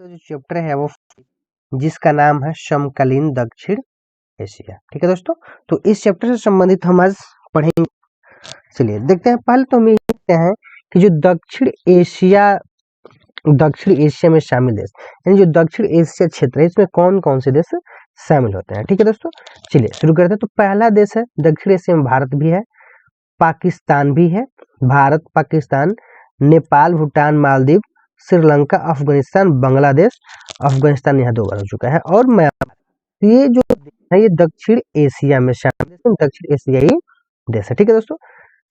तो जो चैप्टर है वो जिसका नाम है समकालीन दक्षिण एशिया। ठीक है दोस्तों, तो इस चैप्टर से संबंधित हम आज पढ़ेंगे। चलिए देखते हैं। पहले तो हम ये देखते हैं कि जो दक्षिण एशिया में शामिल देश, यानी जो दक्षिण एशिया क्षेत्र है, इसमें कौन कौन से देश शामिल होते हैं। ठीक है दोस्तों, चलिए शुरू करते हैं। तो पहला देश है दक्षिण एशिया में, भारत भी है, पाकिस्तान भी है। भारत, पाकिस्तान, नेपाल, भूटान, मालदीव, श्रीलंका, अफगानिस्तान, बांग्लादेश। अफगानिस्तान यहाँ 2 बार हो चुका है, और म्यांमार। तो ये जो देश है ये दक्षिण एशिया में शामिल है, दक्षिण एशियाई देश है। ठीक है दोस्तों,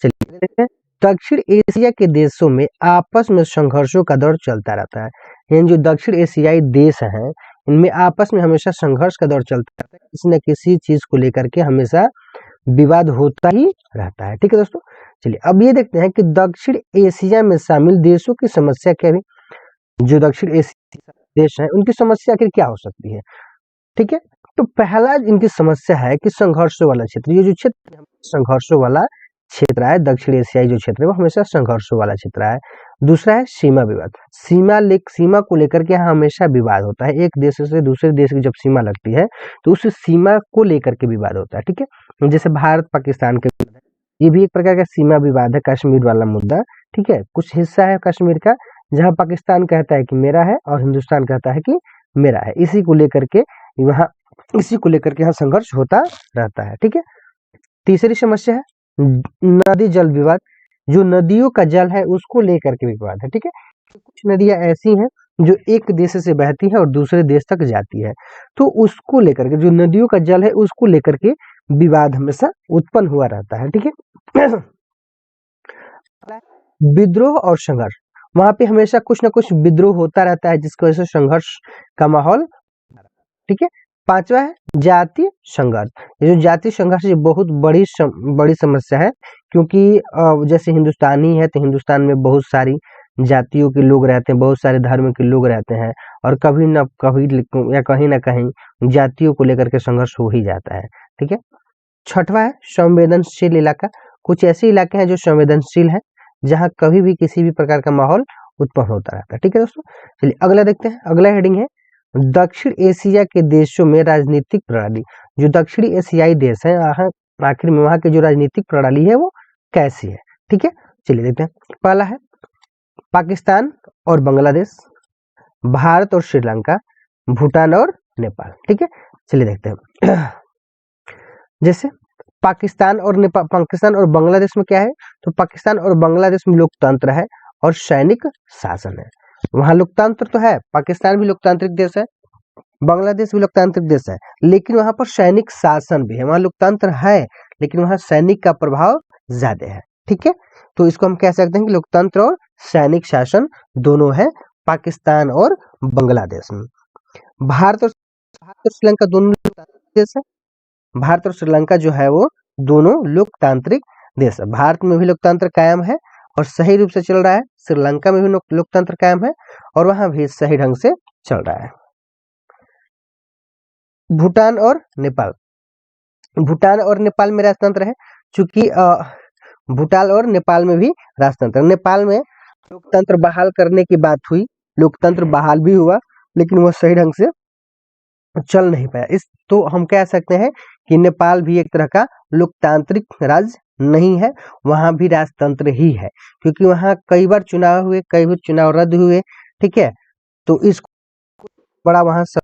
चलिए देखते हैं। दक्षिण एशिया के देशों में आपस में संघर्षों का दौर चलता रहता है। यानी जो दक्षिण एशियाई देश हैं इनमें आपस में हमेशा संघर्ष का दौर चलता रहता है, किसी न किसी चीज को लेकर के हमेशा विवाद होता ही रहता है। ठीक है दोस्तों, चलिए अब ये देखते हैं कि दक्षिण एशिया में शामिल देशों की समस्या क्या है। जो दक्षिण एशिया देश हैं उनकी समस्या आखिर क्या हो सकती है। ठीक है, तो पहला इनकी समस्या है कि संघर्षों वाला क्षेत्र। ये जो क्षेत्र संघर्षों वाला क्षेत्र है, दक्षिण एशियाई जो क्षेत्र है वो हमेशा संघर्षों वाला क्षेत्र है। दूसरा है सीमा विवाद। सीमा को लेकर के यहाँ हमेशा विवाद होता है। एक देश से दूसरे देश की जब सीमा लगती है तो उस सीमा को लेकर के विवाद होता है। ठीक है, जैसे भारत पाकिस्तान के, ये भी एक प्रकार का सीमा विवाद है, कश्मीर वाला मुद्दा। ठीक है, कुछ हिस्सा है कश्मीर का जहाँ पाकिस्तान कहता है कि मेरा है और हिंदुस्तान कहता है कि मेरा है। इसी को लेकर के यहाँ संघर्ष होता रहता है। ठीक है, तीसरी समस्या है नदी जल विवाद। जो नदियों का जल है उसको लेकर के विवाद है। ठीक है, तो कुछ नदियां ऐसी हैं जो एक देश से बहती है और दूसरे देश तक जाती है, तो उसको लेकर के, जो नदियों का जल है उसको लेकर के विवाद हमेशा उत्पन्न हुआ रहता है। ठीक है, विद्रोह और संघर्ष, वहां पे हमेशा कुछ ना कुछ विद्रोह होता रहता है जिसकी वजह से संघर्ष का माहौल। ठीक है, पांचवा है जातीय संघर्ष। ये जो जातीय संघर्ष ये बहुत बड़ी समस्या है, क्योंकि जैसे हिंदुस्तानी है तो हिंदुस्तान में बहुत सारी जातियों के लोग रहते हैं, बहुत सारे धर्म के लोग रहते हैं, और कभी ना कभी या कहीं ना कहीं जातियों को लेकर के संघर्ष हो ही जाता है। ठीक है, छठवा है संवेदनशील इलाका। कुछ ऐसे इलाके हैं जो संवेदनशील है, जहाँ कभी भी किसी भी प्रकार का माहौल उत्पन्न होता रहता है। ठीक है दोस्तों, चलिए अगला देखते हैं। अगला हेडिंग है दक्षिण एशिया के देशों में राजनीतिक प्रणाली। जो दक्षिणी एशियाई देश है आखिर में वहां की जो राजनीतिक प्रणाली है वो कैसी है। ठीक है, चलिए देखते हैं। पहला है पाकिस्तान और बांग्लादेश, भारत और श्रीलंका, भूटान और नेपाल। ठीक है, चलिए देखते हैं। जैसे पाकिस्तान और बांग्लादेश में क्या है, तो पाकिस्तान और बांग्लादेश में लोकतंत्र है और सैनिक शासन है। वहां लोकतंत्र तो है, पाकिस्तान भी लोकतांत्रिक देश है, बांग्लादेश भी लोकतांत्रिक देश है, लेकिन वहां पर सैनिक शासन भी है। वहां लोकतंत्र है लेकिन वहां सैनिक का प्रभाव ज्यादा है। ठीक है, तो इसको हम कह सकते हैं कि लोकतंत्र और सैनिक शासन दोनों है पाकिस्तान और बांग्लादेश में। भारत और श्रीलंका दोनों लोकतांत्रिक देश है। भारत और श्रीलंका जो है वो दोनों लोकतांत्रिक देश है। भारत में भी लोकतंत्र कायम है और सही रूप से चल रहा है, श्रीलंका में भी लोकतंत्र कायम है और वहां भी सही ढंग से चल रहा है। भूटान और नेपाल में राजतंत्र है, चूंकि भूटान और नेपाल में भी राजतंत्र। नेपाल में लोकतंत्र बहाल करने की बात हुई, लोकतंत्र बहाल भी हुआ लेकिन वह सही ढंग से चल नहीं पाया। इस तो हम कह सकते हैं कि नेपाल भी एक तरह का लोकतांत्रिक राज्य नहीं है, वहां भी राजतंत्र ही है, क्योंकि वहां कई बार चुनाव हुए, कई बार चुनाव रद्द हुए। ठीक है, तो इस बड़ा वहां है,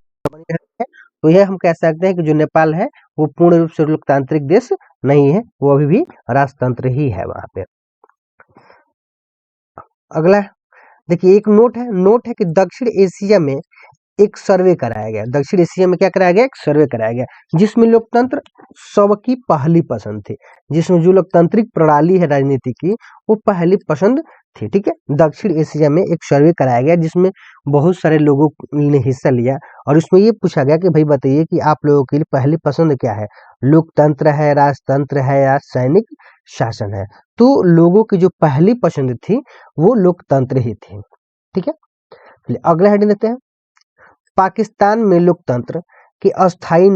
तो यह हम कह सकते हैं कि जो नेपाल है वो पूर्ण रूप से लोकतांत्रिक देश नहीं है, वो अभी भी राजतंत्र ही है वहां पे। अगला देखिए, एक नोट है कि दक्षिण एशिया में एक सर्वे कराया गया। दक्षिण एशिया में क्या कराया गया, एक सर्वे कराया गया जिसमें लोकतंत्र सबकी पहली पसंद थी, जिसमें जो लोकतांत्रिक प्रणाली है राजनीति की वो पहली पसंद थी। ठीक है, दक्षिण एशिया में एक सर्वे कराया गया जिसमें बहुत सारे लोगों ने हिस्सा लिया और इसमें ये पूछा गया कि भाई बताइए कि आप लोगों के लिए पहली पसंद क्या है, लोकतंत्र है, राजतंत्र है या सैनिक शासन है। तो लोगों की जो पहली पसंद थी वो लोकतंत्र ही थी। ठीक है, अगला हेडिंग देते हैं। पाकिस्तान में लोकतंत्र के अस्थायी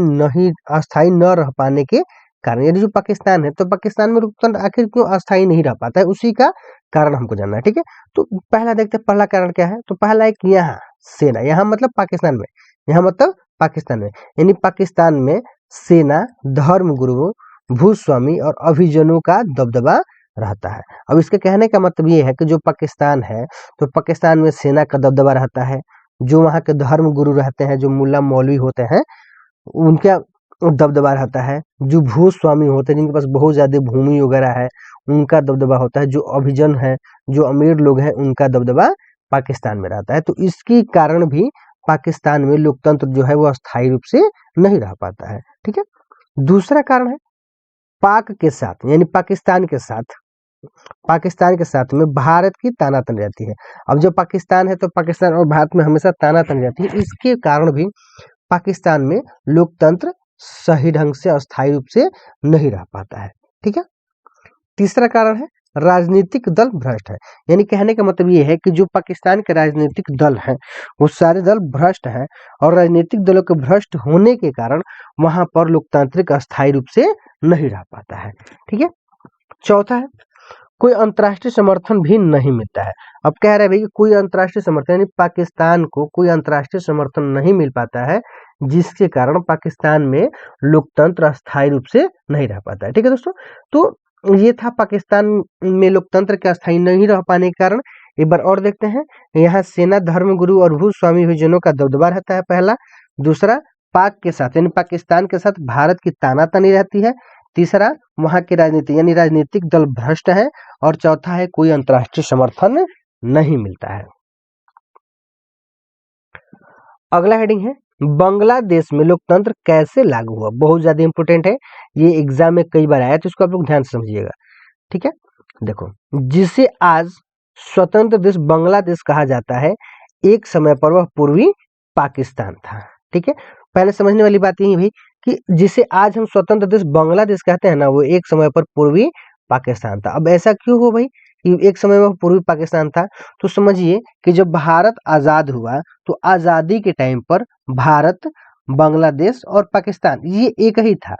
न रह पाने के कारण, यदि जो पाकिस्तान है तो पाकिस्तान में लोकतंत्र आखिर क्यों अस्थायी नहीं रह पाता है, उसी का कारण हमको जानना है। ठीक है, तो पहला देखते हैं, पहला कारण क्या है, तो पहला है कि यहाँ सेना, यहाँ मतलब पाकिस्तान में, यहाँ मतलब पाकिस्तान में, यानी पाकिस्तान में सेना, धर्मगुरुओं, भूस्वामी और अभिजनों का दबदबा रहता है। अब इसके कहने का मतलब ये है कि जो पाकिस्तान है तो पाकिस्तान में सेना का दबदबा रहता है, जो वहाँ के धर्म गुरु रहते हैं, जो मुल्ला मौलवी होते हैं, उनका दबदबा रहता है, जो भूस्वामी होते हैं जिनके पास बहुत ज्यादा भूमि वगैरह है उनका दबदबा होता है, जो अभिजन है, जो अमीर लोग हैं, उनका दबदबा पाकिस्तान में रहता है। तो इसके कारण भी पाकिस्तान में लोकतंत्र जो है वो अस्थायी रूप से नहीं रह पाता है। ठीक है, दूसरा कारण है पाक के साथ, यानी पाकिस्तान के साथ में भारत की तानातनी रहती है। अब जब पाकिस्तान है तो पाकिस्तान और भारत में हमेशा तानातनी रहती है, इसके कारण भी पाकिस्तान में लोकतंत्र सही ढंग से अस्थायी रूप से नहीं रह पाता है। ठीक है, तीसरा कारण है राजनीतिक दल भ्रष्ट है, यानी कहने का मतलब ये है कि जो पाकिस्तान के राजनीतिक दल हैं वो सारे दल भ्रष्ट हैं, और राजनीतिक दलों के भ्रष्ट होने के कारण वहां पर लोकतांत्रिक अस्थायी रूप से नहीं रह पाता है। ठीक है, चौथा है कोई अंतर्राष्ट्रीय समर्थन भी नहीं मिलता है। अब कह रहे हैं भाई कि कोई अंतर्राष्ट्रीय समर्थन, यानी पाकिस्तान को कोई अंतर्राष्ट्रीय समर्थन नहीं मिल पाता है, जिसके कारण पाकिस्तान में लोकतंत्र अस्थायी रूप से नहीं रह पाता है। ठीक है दोस्तों, तो ये था पाकिस्तान में लोकतंत्र के अस्थायी नहीं रह पाने के कारण। एक बार और देखते हैं, यहाँ सेना, धर्मगुरु और भूस्वामी विजनों का दबदबा रहता है, पहला। दूसरा, पाक के साथ यानी पाकिस्तान के साथ भारत की तानातनी रहती है। तीसरा, वहां की राजनीति यानी राजनीतिक दल भ्रष्ट है। और चौथा है कोई अंतर्राष्ट्रीय समर्थन नहीं मिलता है। अगला हेडिंग है बांग्लादेश में लोकतंत्र कैसे लागू हुआ। बहुत ज्यादा इंपोर्टेंट है, ये एग्जाम में कई बार आया, तो इसको आप लोग ध्यान से समझिएगा। ठीक है, देखो, जिसे आज स्वतंत्र देश बांग्लादेश कहा जाता है, एक समय पर वह पूर्वी पाकिस्तान था। ठीक है, पहले समझने वाली बात यही भाई कि जिसे आज हम स्वतंत्र देश बांग्लादेश कहते हैं ना, वो एक समय पर पूर्वी पाकिस्तान था। अब ऐसा क्यों हो भाई कि एक समय में पूर्वी पाकिस्तान था? तो समझिए कि जब भारत आजाद हुआ तो आजादी के टाइम पर भारत, बांग्लादेश और पाकिस्तान ये एक ही था,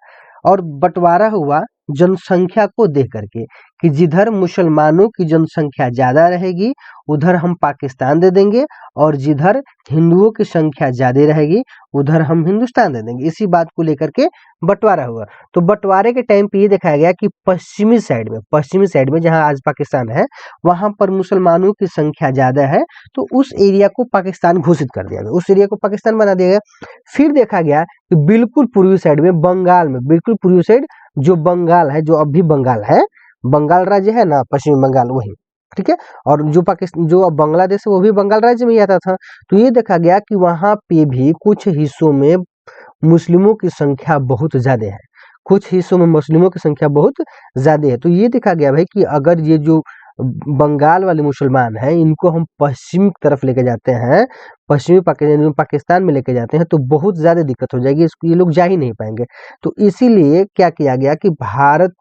और बंटवारा हुआ जनसंख्या को देख करके कि जिधर मुसलमानों की जनसंख्या ज्यादा रहेगी उधर हम पाकिस्तान दे देंगे, और जिधर हिंदुओं की संख्या ज्यादा रहेगी उधर हम हिंदुस्तान दे देंगे। इसी बात को लेकर के बंटवारा हुआ। तो बंटवारे के टाइम पे ये दिखाया गया कि पश्चिमी साइड में जहां आज पाकिस्तान है, वहां पर मुसलमानों की संख्या ज्यादा है, तो उस एरिया को पाकिस्तान घोषित कर दिया गया, उस एरिया को पाकिस्तान बना दिया गया। फिर देखा गया कि बिल्कुल पूर्वी साइड में, बंगाल में, बिल्कुल पूर्वी साइड जो बंगाल है, जो अब भी बंगाल है, बंगाल राज्य है ना, पश्चिमी बंगाल, वही। ठीक है, और जो पाकिस्तान, जो अब बांग्लादेश है, वो भी बंगाल राज्य में ही आता था। तो ये देखा गया कि वहां पे भी कुछ हिस्सों में मुस्लिमों की संख्या बहुत ज्यादा है, कुछ हिस्सों में मुस्लिमों की संख्या बहुत ज्यादा है। तो ये देखा गया भाई कि अगर ये जो बंगाल वाले मुसलमान हैं, इनको हम पश्चिम की तरफ लेके जाते हैं, पश्चिमी पाकिस्तान में लेके जाते हैं, तो बहुत ज्यादा दिक्कत हो जाएगी, इसको ये लोग जा ही नहीं पाएंगे। तो इसीलिए क्या किया गया कि भारत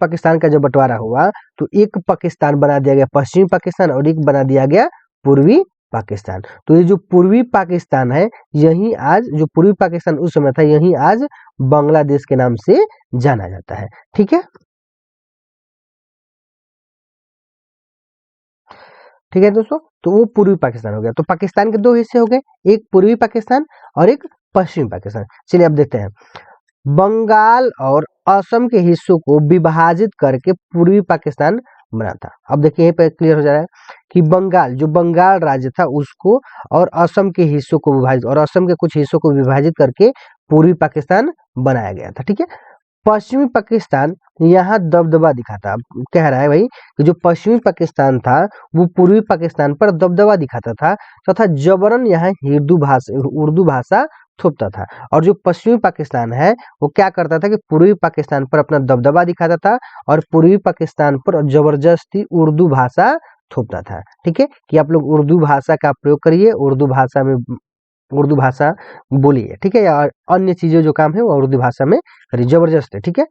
पाकिस्तान का जब बंटवारा हुआ तो एक पाकिस्तान बना दिया गया पश्चिमी पाकिस्तान, और एक बना दिया गया पूर्वी पाकिस्तान। तो ये जो पूर्वी पाकिस्तान है, यही आज, जो पूर्वी पाकिस्तान उस समय था, यही आज बांग्लादेश के नाम से जाना जाता है। ठीक है, ठीक है दोस्तों, तो वो पूर्वी पाकिस्तान हो गया। तो पाकिस्तान के दो हिस्से हो गए, एक पूर्वी पाकिस्तान और एक पश्चिमी पाकिस्तान। चलिए अब देखते हैं, बंगाल और असम के हिस्सों को विभाजित करके पूर्वी पाकिस्तान बना था। अब देखिए यहीं पर क्लियर हो जा रहा है कि बंगाल, जो बंगाल राज्य था उसको, और असम के हिस्सों को विभाजित, और असम के कुछ हिस्सों को विभाजित करके पूर्वी पाकिस्तान बनाया गया था। ठीक है, पश्चिमी पाकिस्तान यहाँ दबदबा दिखाता। अब कह रहा है भाई कि जो पश्चिमी पाकिस्तान था वो पूर्वी पाकिस्तान पर दबदबा दिखाता था, तथा जबरन यहाँ उर्दू भाषा थोपता था। और जो पश्चिमी पाकिस्तान है वो क्या करता था कि पूर्वी पाकिस्तान पर अपना दबदबा दिखाता था, और पूर्वी पाकिस्तान पर जबरदस्ती उर्दू भाषा थोपता था। ठीक है, कि आप लोग उर्दू भाषा का प्रयोग करिए, उर्दू भाषा बोलिए। ठीक है, या अन्य चीजें जो काम है वो उर्दू भाषा में करिए, जबरदस्त है। ठीक है,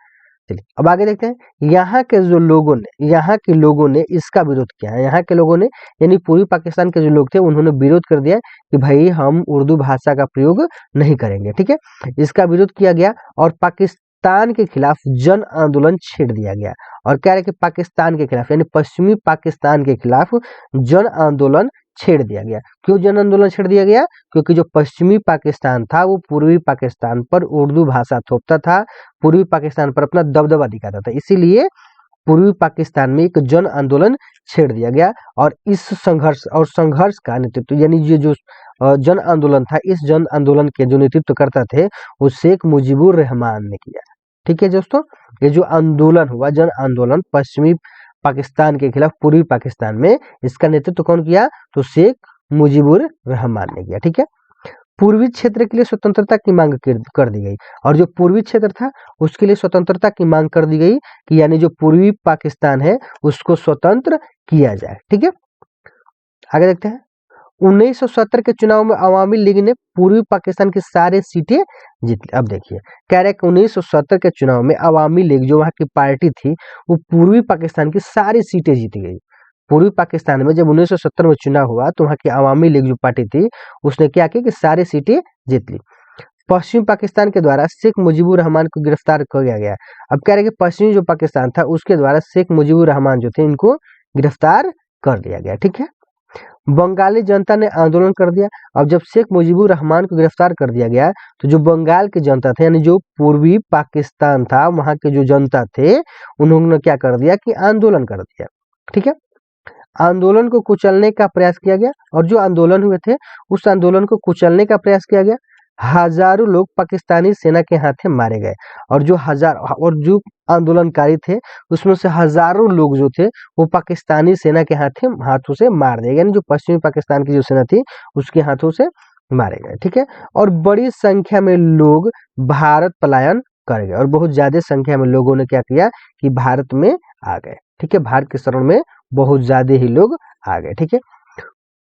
चलिए अब आगे देखते हैं। यहाँ के लोगों ने इसका विरोध किया है। यहाँ के लोगों ने यानी पूर्वी पाकिस्तान के जो लोग थे उन्होंने विरोध कर दिया कि भाई हम उर्दू भाषा का प्रयोग नहीं करेंगे। ठीक है, इसका विरोध किया गया और पाकिस्तान के खिलाफ जन आंदोलन छेड़ दिया गया। और कह रहे कि पाकिस्तान के खिलाफ यानी पश्चिमी पाकिस्तान के खिलाफ जन आंदोलन छेड़ दिया गया। क्यों जन आंदोलन छेड़ दिया गया? क्योंकि जो पश्चिमी पाकिस्तान था वो पूर्वी पाकिस्तान पर उर्दू भाषा थोपता था, पूर्वी पाकिस्तान पर अपना दबदबा दिखाता था, इसीलिए पूर्वी पाकिस्तान में एक जन आंदोलन छेड़ दिया गया। और इस संघर्ष का नेतृत्व यानी ये जो जन आंदोलन था, इस जन आंदोलन के जो नेतृत्व करता थे वो शेख मुजीबुर रहमान ने किया। ठीक है दोस्तों, ये जो आंदोलन हुआ जन आंदोलन पश्चिमी पाकिस्तान के खिलाफ पूर्वी पाकिस्तान में, इसका नेतृत्व कौन किया? तो शेख मुजीबुर रहमान ने किया। ठीक है, पूर्वी क्षेत्र के लिए स्वतंत्रता की मांग कर दी गई, और जो पूर्वी क्षेत्र था उसके लिए स्वतंत्रता की मांग कर दी गई कि यानी जो पूर्वी पाकिस्तान है उसको स्वतंत्र किया जाए। ठीक है, आगे देखते हैं। 1970 के चुनाव में अवामी लीग ने पूर्वी पाकिस्तान की सारी सीटें जीत ली। अब देखिए कह रहे हैं कि 1970 के चुनाव में अवामी लीग जो वहां की पार्टी थी वो पूर्वी पाकिस्तान की सारी सीटें जीत गई। पूर्वी पाकिस्तान में जब 1970 में चुनाव हुआ तो वहां की अवामी लीग जो पार्टी थी उसने क्या किया कि सारी सीटें जीत ली। पश्चिमी पाकिस्तान के द्वारा शेख मुजीबुर रहमान को गिरफ्तार किया गया। अब कह रहे हैं कि पश्चिमी जो पाकिस्तान था उसके द्वारा शेख मुजीबुर रहमान जो थे इनको गिरफ्तार कर दिया गया। ठीक है, बंगाली जनता ने आंदोलन कर दिया। अब जब शेख मुजीबुर रहमान को गिरफ्तार कर दिया गया तो जो बंगाल की जनता थे यानी जो पूर्वी पाकिस्तान था वहां के जो जनता थे उन्होंने क्या कर दिया कि आंदोलन कर दिया। ठीक है, आंदोलन को कुचलने का प्रयास किया गया, और जो आंदोलन हुए थे उस आंदोलन को कुचलने का प्रयास किया गया। हजारों लोग पाकिस्तानी सेना के हाथे मारे गए, और जो आंदोलनकारी थे उसमें से हजारों लोग जो थे वो पाकिस्तानी सेना के हाथों से मार दिए गए, यानी जो पश्चिमी पाकिस्तान की जो सेना थी उसके हाथों से मारे गए। ठीक है, और बड़ी संख्या में लोग भारत पलायन कर गए, और बहुत ज्यादा संख्या में लोगों ने क्या किया कि भारत में आ गए। ठीक है, भारत के शरण में बहुत ज्यादा ही लोग आ गए। ठीक है,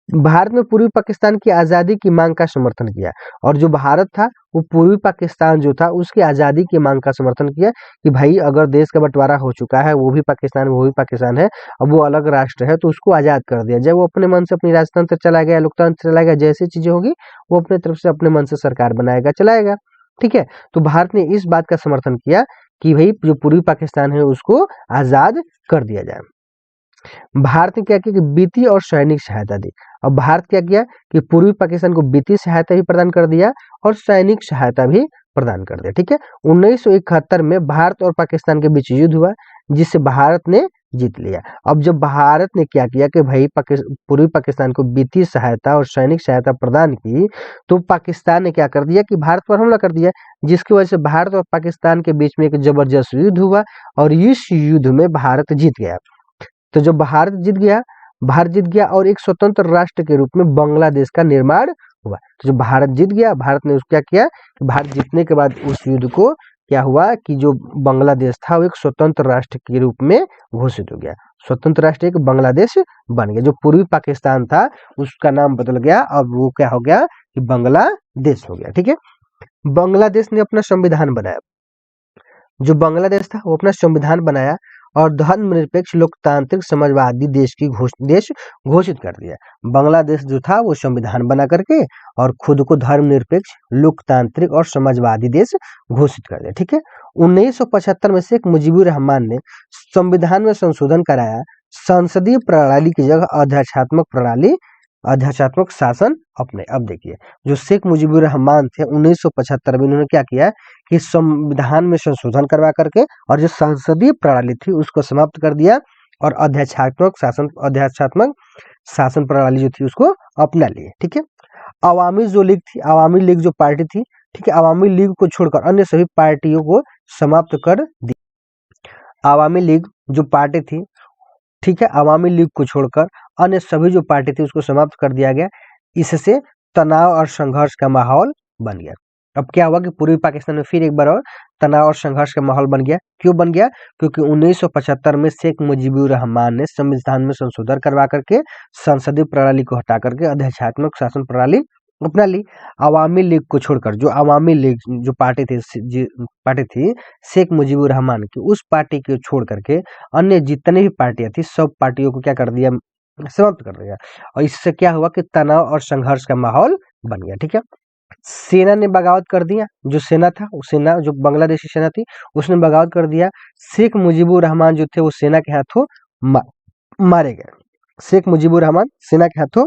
भारत में पूर्वी पाकिस्तान की आजादी की मांग का समर्थन किया, और जो भारत था वो पूर्वी पाकिस्तान जो था उसकी आजादी की मांग का समर्थन किया कि भाई अगर देश का बंटवारा हो चुका है, वो भी पाकिस्तान है, अब वो अलग राष्ट्र है तो उसको आजाद कर दिया जाए, वो अपने मन से अपनी राजतंत्र चला गया, लोकतंत्र चला गया, जैसी चीजें होगी वो अपने तरफ से अपने मन से सरकार बनाएगा, चलाएगा। ठीक है, तो भारत ने इस बात का समर्थन किया कि भाई जो पूर्वी पाकिस्तान है उसको आजाद कर दिया जाए। भारत ने क्या किया कि वित्तीय और सैनिक सहायता दी। अब भारत क्या किया कि पूर्वी पाकिस्तान को वित्तीय सहायता भी प्रदान कर दिया और सैनिक सहायता भी प्रदान कर दिया। ठीक है, 1971 में भारत और पाकिस्तान के बीच युद्ध हुआ जिससे भारत ने जीत लिया। अब जब भारत ने क्या किया कि भाई पूर्वी पाकिस्तान को वित्तीय सहायता और सैनिक सहायता प्रदान की, तो पाकिस्तान ने क्या कर दिया कि भारत पर हमला कर दिया, जिसकी वजह से भारत और पाकिस्तान के बीच में एक जबरदस्त युद्ध हुआ, और इस युद्ध में भारत जीत गया। तो जब भारत जीत गया और एक स्वतंत्र राष्ट्र के रूप में बांग्लादेश का निर्माण हुआ। तो जब भारत जीत गया, भारत ने क्या किया, भारत जीतने के बाद उस युद्ध को क्या हुआ कि जो बांग्लादेश था वो एक स्वतंत्र राष्ट्र के रूप में घोषित हो गया। स्वतंत्र राष्ट्र एक बांग्लादेश बन गया। जो पूर्वी पाकिस्तान था उसका नाम बदल गया, अब वो क्या हो गया कि बांग्लादेश हो गया। ठीक है, बांग्लादेश ने अपना संविधान बनाया। जो बांग्लादेश था वो अपना संविधान बनाया और धर्मनिरपेक्ष लोकतांत्रिक समाजवादी देश घोषित कर दिया। बांग्लादेश जो था वो संविधान बना करके और खुद को धर्मनिरपेक्ष लोकतांत्रिक और समाजवादी देश घोषित कर दिया। ठीक है, 1975 में शेख मुजीबुर रहमान ने संविधान में संशोधन कराया। संसदीय प्रणाली की जगह आध्यात्मिक शासन अपने। अब देखिए जो शेख मुजीबुर रहमान थे 1975 में इन्होंने क्या किया कि संविधान में संशोधन करवा करके और जो संसदीय प्रणाली थी उसको समाप्त कर दिया और आध्यात्मिक शासन प्रणाली जो थी उसको अपना लिए। ठीक है, अवामी लीग जो पार्टी थी, ठीक है, अवामी लीग को छोड़कर अन्य सभी पार्टियों को समाप्त कर दी। अवामी लीग जो पार्टी थी, ठीक है, अवामी लीग को छोड़कर अन्य सभी जो पार्टी थी उसको समाप्त कर दिया गया। इससे तनाव और संघर्ष का माहौल बन गया। अब क्या हुआ कि पूर्वी पाकिस्तान में फिर एक बार और तनाव और संघर्ष का माहौल बन गया। क्यों बन गया? क्योंकि 1975 में शेख मुजीबुर रहमान ने संविधान में संशोधन करवा करके संसदीय प्रणाली को हटा करके आध्यात्मिक शासन प्रणाली अपना ली। अवामी लीग को छोड़कर जो अवामी लीग जो पार्टी थी शेख मुजीबुर रहमान की, उस पार्टी को छोड़ करके अन्य जितने भी पार्टियां थी सब पार्टियों को क्या कर दिया, समाप्त कर दिया। और इससे क्या हुआ कि तनाव और संघर्ष का माहौल बन गया। ठीक है, सेना ने बगावत कर दिया। जो सेना था, सेना जो बांग्लादेशी सेना थी उसने बगावत कर दिया। शेख मुजीबुर रहमान जो थे वो सेना के हाथों मारे गए। शेख मुजीबुर रहमान सेना के हाथों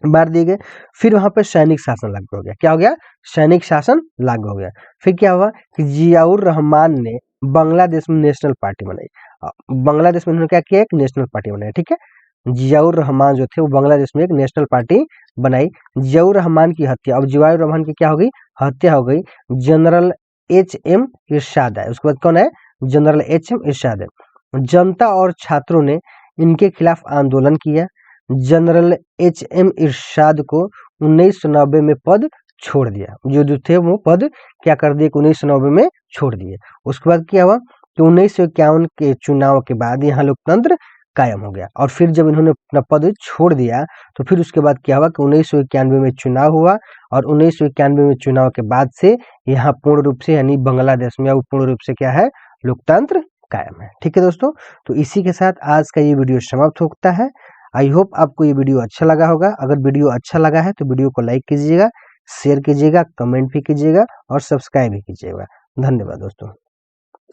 मार दिए गए। फिर वहां पे सैनिक शासन लागू हो गया। क्या हो गया? सैनिक शासन लागू हो गया। फिर क्या हुआ कि जियाउर रहमान ने बांग्लादेश में नेशनल पार्टी बनाई। बांग्लादेश में उन्होंने क्या किया? एक नेशनल पार्टी बनाई। ठीक है, जियाउर रहमान जो थे वो बांग्लादेश में एक नेशनल पार्टी बनाई। जियाउर रहमान की हत्या, अब जियाउर रहमान की क्या हो गई? हत्या हो गई। General HM. इरशाद है, उसके बाद कौन है? General HM. इरशाद है। जनता और छात्रों ने इनके खिलाफ आंदोलन किया। General HM. इरशाद को 1990 में पद छोड़ दिया। जो थे वो पद क्या कर दिए? 1990 में छोड़ दिए। उसके बाद क्या हुआ कि 1951 के चुनाव के बाद यहाँ लोकतंत्र कायम हो गया। और फिर जब इन्होंने अपना पद छोड़ दिया तो फिर उसके बाद क्या हुआ कि 1991 में चुनाव हुआ, और 1991 में चुनाव के बाद से यहाँ पूर्ण रूप से यानी बांग्लादेश में अब पूर्ण रूप से क्या है? लोकतंत्र कायम है। ठीक है दोस्तों, तो इसी के साथ आज का ये वीडियो समाप्त होता है। आई होप आपको ये वीडियो अच्छा लगा होगा। अगर वीडियो अच्छा लगा है तो वीडियो को लाइक कीजिएगा, शेयर कीजिएगा, कमेंट भी कीजिएगा और सब्सक्राइब भी कीजिएगा। धन्यवाद दोस्तों।